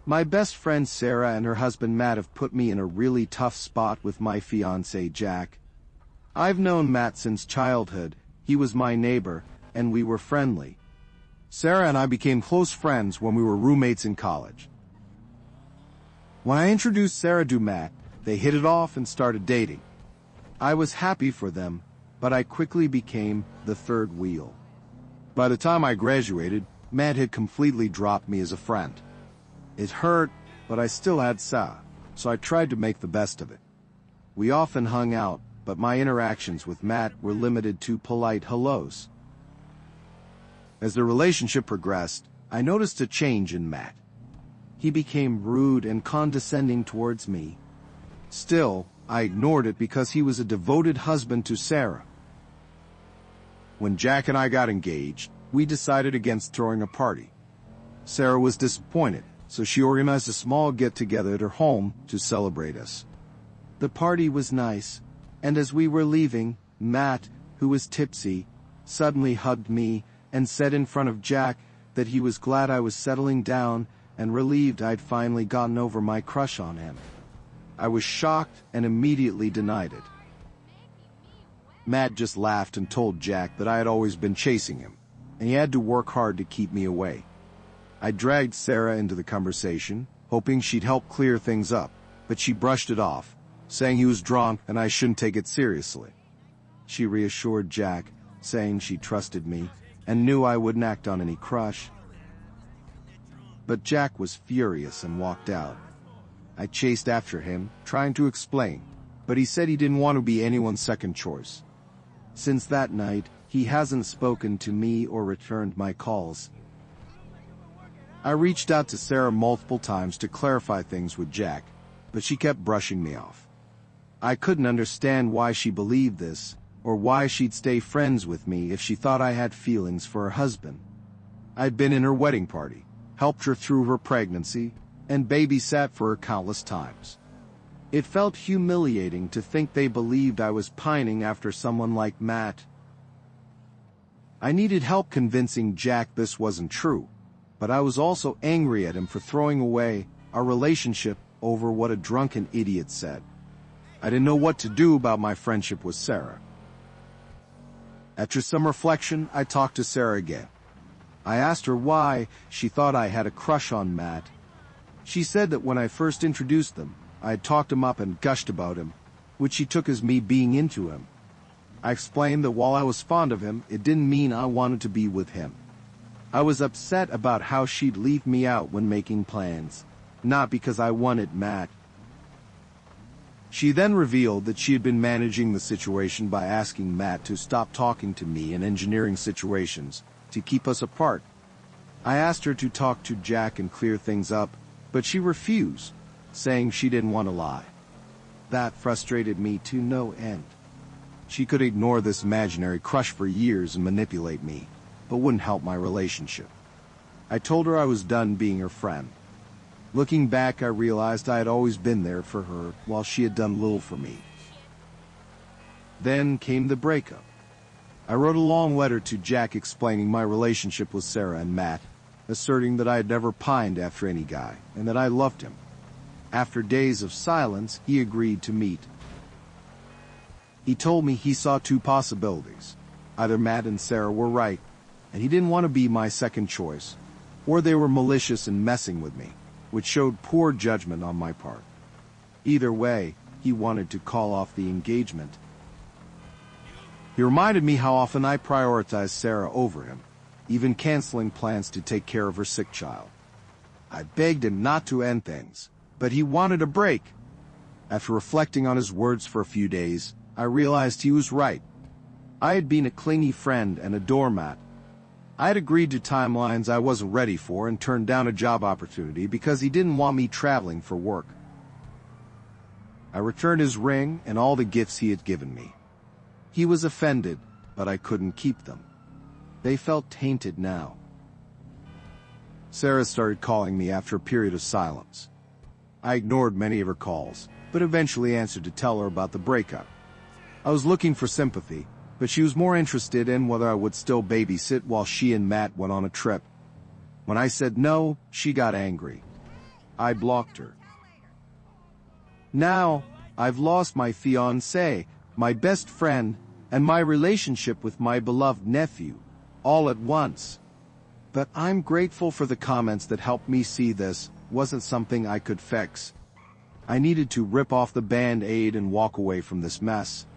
My best friend Sarah and her husband Matt have put me in a really tough spot with my fiancé Jack. I've known Matt since childhood, he was my neighbor, and we were friendly. Sarah and I became close friends when we were roommates in college. When I introduced Sarah to Matt, they hit it off and started dating. I was happy for them, but I quickly became the third wheel. By the time I graduated, Matt had completely dropped me as a friend. It hurt, but I still had Sarah, so I tried to make the best of it. We often hung out, but my interactions with Matt were limited to polite hellos. As the relationship progressed, I noticed a change in Matt. He became rude and condescending towards me. Still, I ignored it because he was a devoted husband to Sarah. When Jack and I got engaged, we decided against throwing a party. Sarah was disappointed, so she organized a small get-together at her home to celebrate us. The party was nice, and as we were leaving, Matt, who was tipsy, suddenly hugged me and said in front of Jack that he was glad I was settling down and relieved I'd finally gotten over my crush on him. I was shocked and immediately denied it. Matt just laughed and told Jack that I had always been chasing him, and he had to work hard to keep me away. I dragged Sarah into the conversation, hoping she'd help clear things up, but she brushed it off, saying he was drunk and I shouldn't take it seriously. She reassured Jack, saying she trusted me and knew I wouldn't act on any crush. But Jack was furious and walked out. I chased after him, trying to explain, but he said he didn't want to be anyone's second choice. Since that night, he hasn't spoken to me or returned my calls. I reached out to Sarah multiple times to clarify things with Jack, but she kept brushing me off. I couldn't understand why she believed this, or why she'd stay friends with me if she thought I had feelings for her husband. I'd been in her wedding party, helped her through her pregnancy, and babysat for her countless times. It felt humiliating to think they believed I was pining after someone like Matt. I needed help convincing Jack this wasn't true, but I was also angry at him for throwing away our relationship over what a drunken idiot said. I didn't know what to do about my friendship with Sarah. After some reflection, I talked to Sarah again. I asked her why she thought I had a crush on Matt. She said that when I first introduced them, I had talked him up and gushed about him, which she took as me being into him. I explained that while I was fond of him, it didn't mean I wanted to be with him. I was upset about how she'd leave me out when making plans, not because I wanted Matt. She then revealed that she had been managing the situation by asking Matt to stop talking to me in engineering situations to keep us apart. I asked her to talk to Jack and clear things up, but she refused, saying she didn't want to lie. That frustrated me to no end. She could ignore this imaginary crush for years and manipulate me, but wouldn't help my relationship. I told her I was done being her friend. Looking back, I realized I had always been there for her while she had done little for me. Then came the breakup. I wrote a long letter to Jack explaining my relationship with Sarah and Matt, asserting that I had never pined after any guy and that I loved him. After days of silence, he agreed to meet. He told me he saw two possibilities. Either Matt and Sarah were right, and he didn't want to be my second choice, or they were malicious and messing with me, which showed poor judgment on my part. Either way, he wanted to call off the engagement. He reminded me how often I prioritized Sarah over him, even canceling plans to take care of her sick child. I begged him not to end things, but he wanted a break. After reflecting on his words for a few days, I realized he was right. I had been a clingy friend and a doormat. I had agreed to timelines I wasn't ready for and turned down a job opportunity because he didn't want me traveling for work. I returned his ring and all the gifts he had given me. He was offended, but I couldn't keep them. They felt tainted now. Sarah started calling me after a period of silence. I ignored many of her calls, but eventually answered to tell her about the breakup. I was looking for sympathy, but she was more interested in whether I would still babysit while she and Matt went on a trip. When I said no, she got angry. I blocked her. Now, I've lost my fiancé, my best friend, and my relationship with my beloved nephew, all at once. But I'm grateful for the comments that helped me see this wasn't something I could fix. I needed to rip off the band-aid and walk away from this mess.